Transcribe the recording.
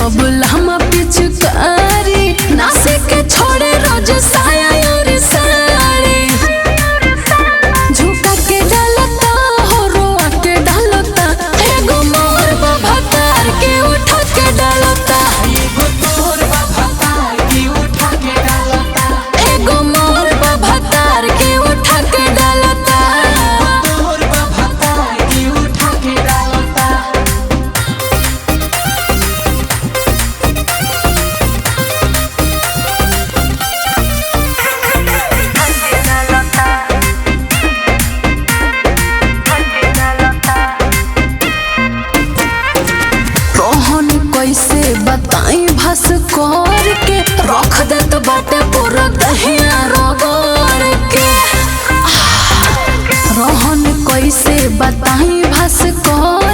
जब लहमा पिचकारी नासे के छोड़े रोज साया और साड़ी झुका के डालता हो रोआ के डालता एगो मोर बाबा तार के उठा के डालता एगो तोर बाबा तार के उठा के डालता एगो मोर बाबा तार के उठा के डालता तोर बाबा तार के उठा के डालता रोहन कैसे बताई भस कर के रख देत बाटे पूरा दहिया रगड़ के रोहन कैसे बताई भस कर